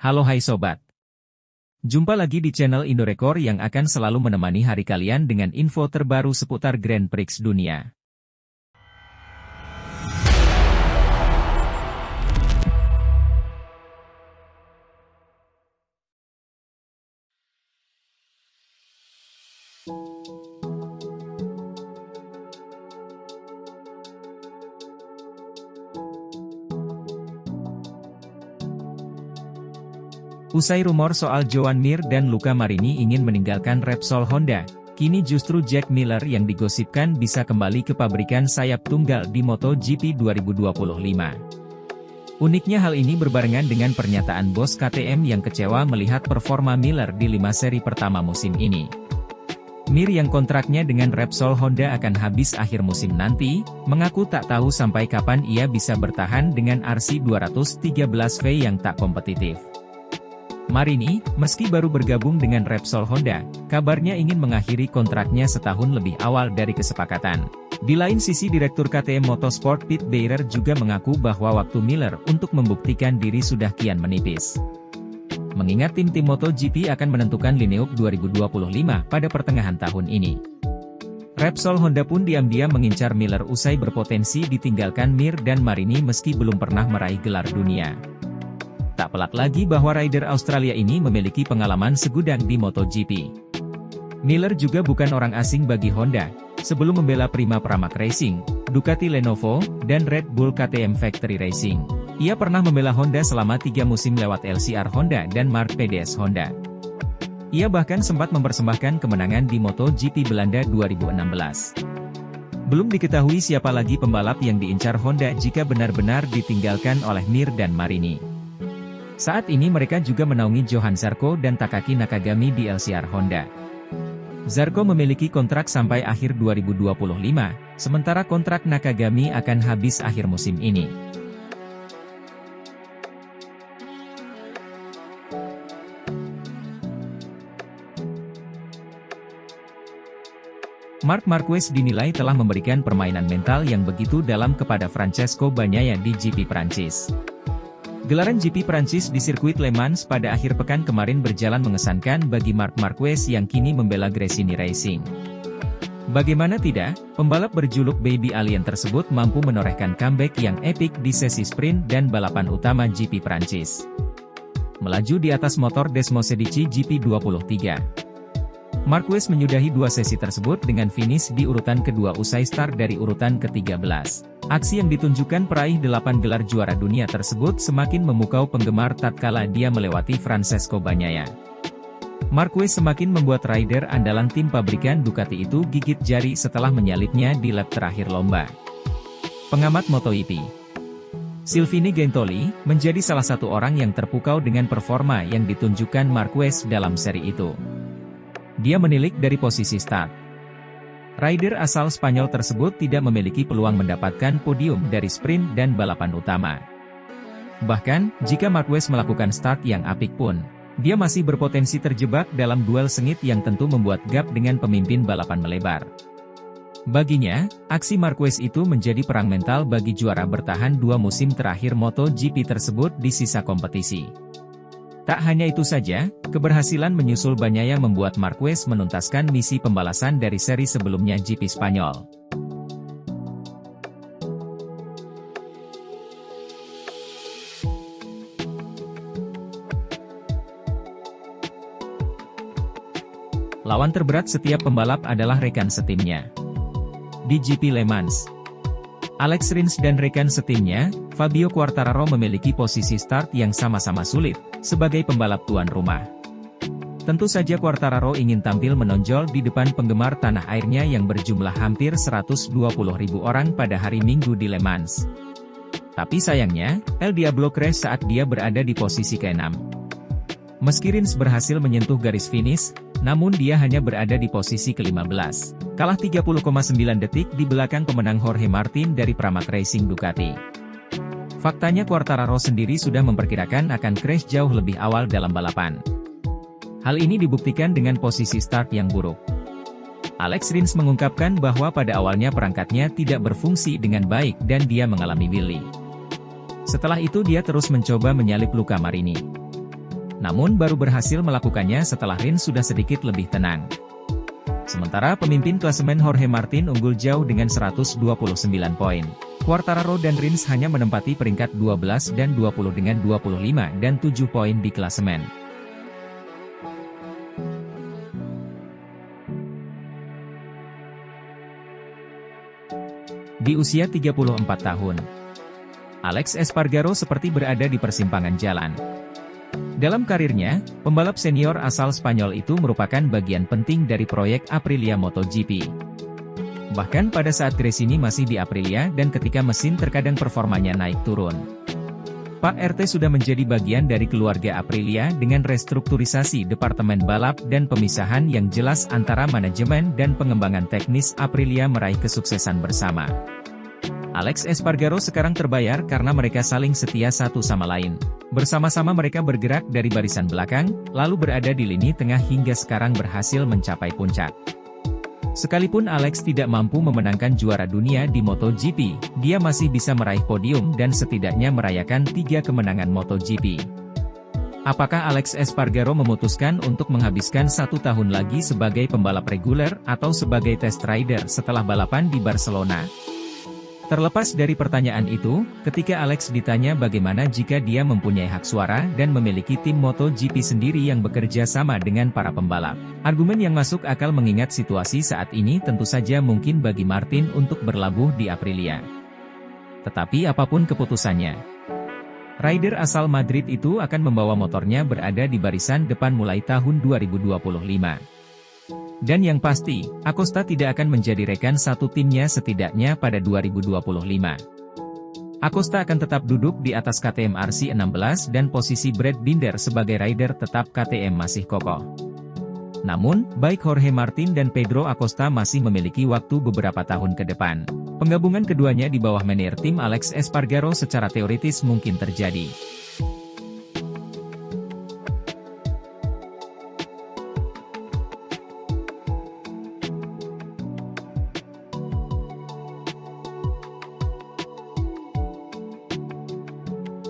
Halo hai sobat. Jumpa lagi di channel Indorekor yang akan selalu menemani hari kalian dengan info terbaru seputar Grand Prix dunia. Usai rumor soal Joan Mir dan Luca Marini ingin meninggalkan Repsol Honda, kini justru Jack Miller yang digosipkan bisa kembali ke pabrikan sayap tunggal di MotoGP 2025. Uniknya hal ini berbarengan dengan pernyataan bos KTM yang kecewa melihat performa Miller di 5 seri pertama musim ini. Mir yang kontraknya dengan Repsol Honda akan habis akhir musim nanti, mengaku tak tahu sampai kapan ia bisa bertahan dengan RC 213V yang tak kompetitif. Marini, meski baru bergabung dengan Repsol Honda, kabarnya ingin mengakhiri kontraknya setahun lebih awal dari kesepakatan. Di lain sisi Direktur KTM Motorsport Pete Beirer juga mengaku bahwa waktu Miller untuk membuktikan diri sudah kian menipis. Mengingat tim-tim MotoGP akan menentukan lineup 2025 pada pertengahan tahun ini. Repsol Honda pun diam-diam mengincar Miller usai berpotensi ditinggalkan Mir dan Marini meski belum pernah meraih gelar dunia. Tak pelak lagi bahwa rider Australia ini memiliki pengalaman segudang di MotoGP. Miller juga bukan orang asing bagi Honda, sebelum membela Prima Pramac Racing, Ducati Lenovo, dan Red Bull KTM Factory Racing. Ia pernah membela Honda selama 3 musim lewat LCR Honda dan Mark PDS Honda. Ia bahkan sempat mempersembahkan kemenangan di MotoGP Belanda 2016. Belum diketahui siapa lagi pembalap yang diincar Honda jika benar-benar ditinggalkan oleh Mir dan Marini. Saat ini mereka juga menaungi Johan Zarco dan Takaki Nakagami di LCR Honda. Zarco memiliki kontrak sampai akhir 2025, sementara kontrak Nakagami akan habis akhir musim ini. Marc Marquez dinilai telah memberikan permainan mental yang begitu dalam kepada Francesco Bagnaia di GP Prancis. Gelaran GP Prancis di sirkuit Le Mans pada akhir pekan kemarin berjalan mengesankan bagi Marc Marquez yang kini membela Gresini Racing. Bagaimana tidak, pembalap berjuluk Baby Alien tersebut mampu menorehkan comeback yang epik di sesi sprint dan balapan utama GP Prancis. Melaju di atas motor Desmosedici GP23. Marquez menyudahi 2 sesi tersebut dengan finish di urutan kedua usai start dari urutan ke-13. Aksi yang ditunjukkan peraih 8 gelar juara dunia tersebut semakin memukau penggemar tatkala dia melewati Francesco Bagnaia. Marquez semakin membuat rider andalan tim pabrikan Ducati itu gigit jari setelah menyalipnya di lap terakhir lomba. Pengamat MotoGP Silvini Gentoli menjadi salah satu orang yang terpukau dengan performa yang ditunjukkan Marquez dalam seri itu. Dia menilik dari posisi start. Rider asal Spanyol tersebut tidak memiliki peluang mendapatkan podium dari sprint dan balapan utama. Bahkan, jika Marquez melakukan start yang apik pun, dia masih berpotensi terjebak dalam duel sengit yang tentu membuat gap dengan pemimpin balapan melebar. Baginya, aksi Marquez itu menjadi perang mental bagi juara bertahan 2 musim terakhir MotoGP tersebut di sisa kompetisi. Tak hanya itu saja, keberhasilan menyusul Bagnaia membuat Marquez menuntaskan misi pembalasan dari seri sebelumnya GP Spanyol. Lawan terberat setiap pembalap adalah rekan setimnya. Di GP Le Mans, Alex Rins dan rekan setimnya, Fabio Quartararo memiliki posisi start yang sama-sama sulit, sebagai pembalap tuan rumah. Tentu saja Quartararo ingin tampil menonjol di depan penggemar tanah airnya yang berjumlah hampir 120.000 orang pada hari Minggu di Le Mans. Tapi sayangnya, El Diablo crash saat dia berada di posisi ke-6. Meski Rins berhasil menyentuh garis finish, namun dia hanya berada di posisi ke-15, kalah 30,9 detik di belakang pemenang Jorge Martin dari Pramac Racing Ducati. Faktanya Quartararo sendiri sudah memperkirakan akan crash jauh lebih awal dalam balapan. Hal ini dibuktikan dengan posisi start yang buruk. Alex Rins mengungkapkan bahwa pada awalnya perangkatnya tidak berfungsi dengan baik dan dia mengalami wheelie. Setelah itu dia terus mencoba menyalip Luca Marini. Namun baru berhasil melakukannya setelah Rins sudah sedikit lebih tenang. Sementara pemimpin klasemen Jorge Martin unggul jauh dengan 129 poin. Quartararo dan Rins hanya menempati peringkat 12 dan 20 dengan 25 dan 7 poin di klasemen. Di usia 34 tahun, Alex Espargaro seperti berada di persimpangan jalan. Dalam karirnya, pembalap senior asal Spanyol itu merupakan bagian penting dari proyek Aprilia MotoGP. Bahkan pada saat Gresini masih di Aprilia dan ketika mesin terkadang performanya naik turun. Pak RT sudah menjadi bagian dari keluarga Aprilia dengan restrukturisasi departemen balap dan pemisahan yang jelas antara manajemen dan pengembangan teknis Aprilia meraih kesuksesan bersama. Alex Espargaro sekarang terbayar karena mereka saling setia satu sama lain. Bersama-sama mereka bergerak dari barisan belakang, lalu berada di lini tengah hingga sekarang berhasil mencapai puncak. Sekalipun Alex tidak mampu memenangkan juara dunia di MotoGP, dia masih bisa meraih podium dan setidaknya merayakan 3 kemenangan MotoGP. Apakah Alex Espargaro memutuskan untuk menghabiskan 1 tahun lagi sebagai pembalap reguler atau sebagai test rider setelah balapan di Barcelona? Terlepas dari pertanyaan itu, ketika Alex ditanya bagaimana jika dia mempunyai hak suara dan memiliki tim MotoGP sendiri yang bekerja sama dengan para pembalap, argumen yang masuk akal mengingat situasi saat ini tentu saja mungkin bagi Martin untuk berlabuh di Aprilia. Tetapi apapun keputusannya, rider asal Madrid itu akan membawa motornya berada di barisan depan mulai tahun 2025. Dan yang pasti, Acosta tidak akan menjadi rekan satu timnya setidaknya pada 2025. Acosta akan tetap duduk di atas KTM RC16 dan posisi Brad Binder sebagai rider tetap KTM masih kokoh. Namun, baik Jorge Martin dan Pedro Acosta masih memiliki waktu beberapa tahun ke depan. Penggabungan keduanya di bawah manajer tim Alex Espargaro secara teoritis mungkin terjadi.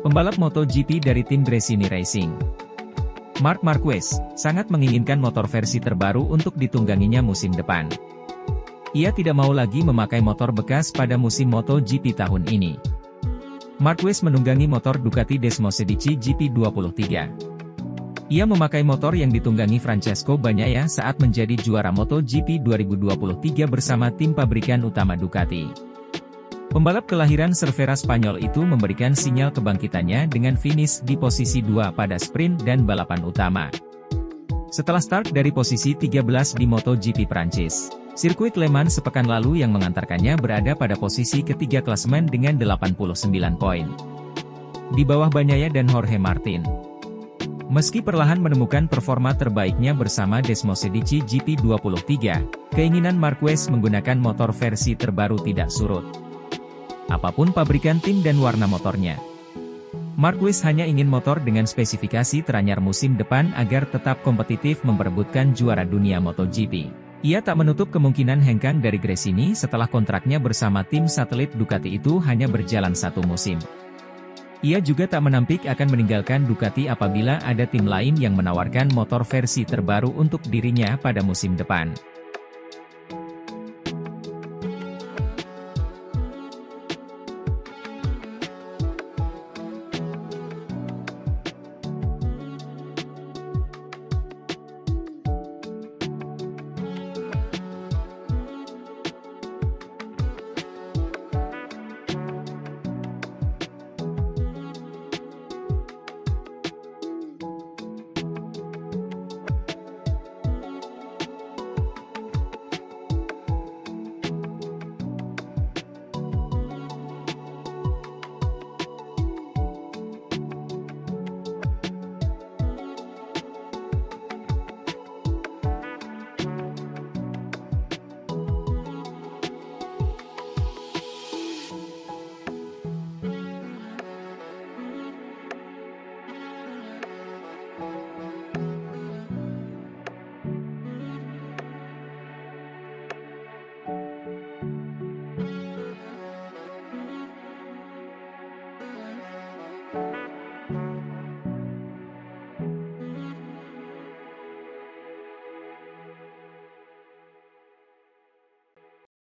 Pembalap MotoGP dari tim Gresini Racing, Marc Marquez, sangat menginginkan motor versi terbaru untuk ditungganginya musim depan. Ia tidak mau lagi memakai motor bekas pada musim MotoGP tahun ini. Marquez menunggangi motor Ducati Desmosedici GP23. Ia memakai motor yang ditunggangi Francesco Bagnaia saat menjadi juara MotoGP 2023 bersama tim pabrikan utama Ducati. Pembalap kelahiran Cervera Spanyol itu memberikan sinyal kebangkitannya dengan finish di posisi 2 pada sprint dan balapan utama. Setelah start dari posisi 13 di MotoGP Prancis, sirkuit Le Mans sepekan lalu yang mengantarkannya berada pada posisi ketiga klasemen dengan 89 poin. Di bawah Bagnaia dan Jorge Martin. Meski perlahan menemukan performa terbaiknya bersama Desmosedici GP23, keinginan Marquez menggunakan motor versi terbaru tidak surut. Apapun pabrikan tim dan warna motornya, Marquez hanya ingin motor dengan spesifikasi teranyar musim depan agar tetap kompetitif memperebutkan juara dunia MotoGP. Ia tak menutup kemungkinan hengkang dari Gresini setelah kontraknya bersama tim satelit Ducati itu hanya berjalan 1 musim. Ia juga tak menampik akan meninggalkan Ducati apabila ada tim lain yang menawarkan motor versi terbaru untuk dirinya pada musim depan.